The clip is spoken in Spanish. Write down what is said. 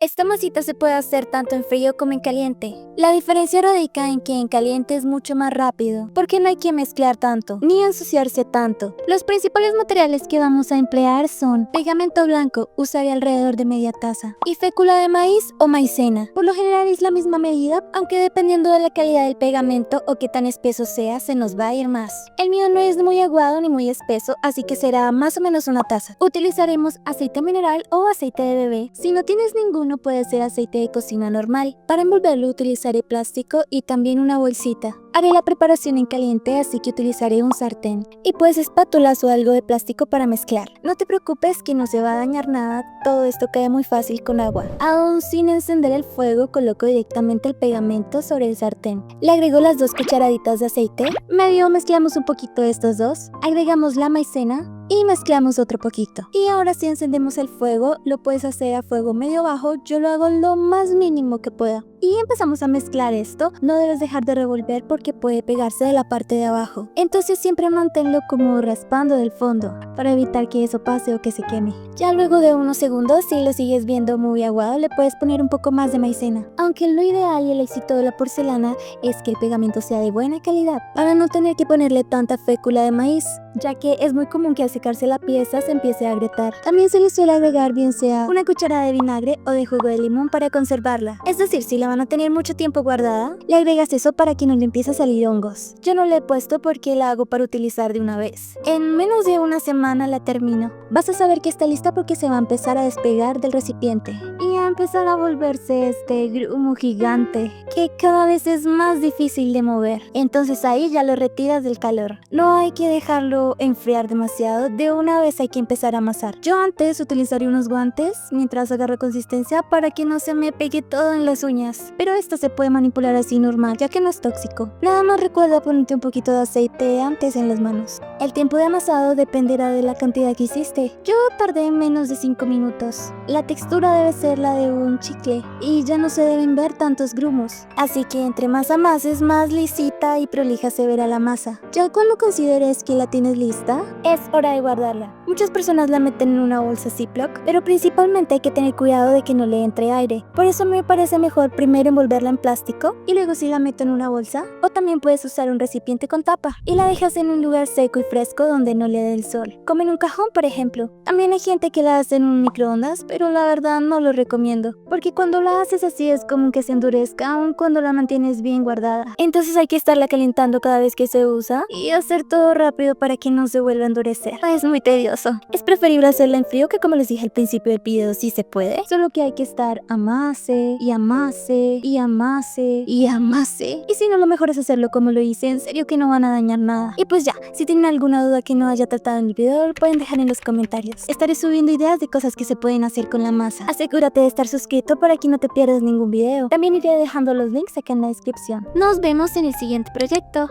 Esta masita se puede hacer tanto en frío como en caliente. La diferencia radica en que en caliente es mucho más rápido, porque no hay que mezclar tanto, ni ensuciarse tanto. Los principales materiales que vamos a emplear son pegamento blanco, usaré alrededor de media taza, y fécula de maíz o maicena. Por lo general es la misma medida, aunque dependiendo de la calidad del pegamento o qué tan espeso sea, se nos va a ir más. El mío no es muy aguado ni muy espeso, así que será más o menos una taza. Utilizaremos aceite mineral o aceite de bebé. Si no tienes ninguno, puede ser aceite de cocina normal. Para envolverlo utilizaré plástico y también una bolsita. Haré la preparación en caliente, así que utilizaré un sartén y pues espátulas o algo de plástico para mezclar. No te preocupes que no se va a dañar nada, todo esto cae muy fácil con agua. Aún sin encender el fuego, coloco directamente el pegamento sobre el sartén. Le agrego las 2 cucharaditas de aceite, medio mezclamos un poquito de estos dos, agregamos la maicena y mezclamos otro poquito. Y ahora sí encendemos el fuego, lo puedes hacer a fuego medio bajo, yo lo hago lo más mínimo que pueda. Y empezamos a mezclar esto, no debes dejar de revolver porque puede pegarse de la parte de abajo. Entonces siempre manténlo como raspando del fondo, para evitar que eso pase o que se queme. Ya luego de unos segundos, si lo sigues viendo muy aguado, le puedes poner un poco más de maicena. Aunque lo ideal y el éxito de la porcelana es que el pegamento sea de buena calidad, para no tener que ponerle tanta fécula de maíz, ya que es muy común que al secarse la pieza se empiece a agrietar. También se le suele agregar bien sea una cucharada de vinagre o de jugo de limón para conservarla. Es decir, si la van a tener mucho tiempo guardada, le agregas eso para que no le empiece a salir hongos. Yo no le he puesto porque la hago para utilizar de una vez. En menos de una semana la termino. Vas a saber que está lista porque se va a empezar a despegar del recipiente y a empezar a volverse este grumo gigante que cada vez es más difícil de mover. Entonces ahí ya lo retiras del calor. No hay que dejarlo enfriar demasiado, de una vez hay que empezar a amasar. Yo antes utilizaría unos guantes mientras agarro consistencia para que no se me pegue todo en las uñas, pero esto se puede manipular así normal ya que no es tóxico. Nada más recuerda ponerte un poquito de aceite antes en las manos. El tiempo de amasado dependerá de la cantidad que hiciste. Yo tardé menos de 5 minutos. La textura debe ser la de un chicle y ya no se deben ver tantos grumos, así que entre más amases, más lisita y prolija se verá la masa. Ya cuando consideres que la tienes lista, es hora de guardarla. Muchas personas la meten en una bolsa Ziploc, pero principalmente hay que tener cuidado de que no le entre aire. Por eso me parece mejor primero envolverla en plástico y luego sí la meto en una bolsa, o también puedes usar un recipiente con tapa y la dejas en un lugar seco y fresco donde no le dé el sol, como en un cajón por ejemplo. También hay gente que la hace en un microondas, pero la verdad no lo recomiendo, porque cuando la haces así es como que se endurezca aun cuando la mantienes bien guardada. Entonces hay que estarla calentando cada vez que se usa y hacer todo rápido para que no se vuelva a endurecer. Es muy tedioso. Es preferible hacerla en frío, que como les dije al principio del video, sí se puede, solo que hay que estar amase y amase y amase y amase. Y si no, lo mejor es hacerlo como lo hice, en serio que no van a dañar nada. Y pues ya, si tienen alguna duda que no haya tratado en el video, lo pueden dejar en los comentarios. Estaré subiendo ideas de cosas que se pueden hacer con la masa. Asegúrate de estar suscrito para que no te pierdas ningún video. También iré dejando los links acá en la descripción. Nos vemos en el siguiente proyecto.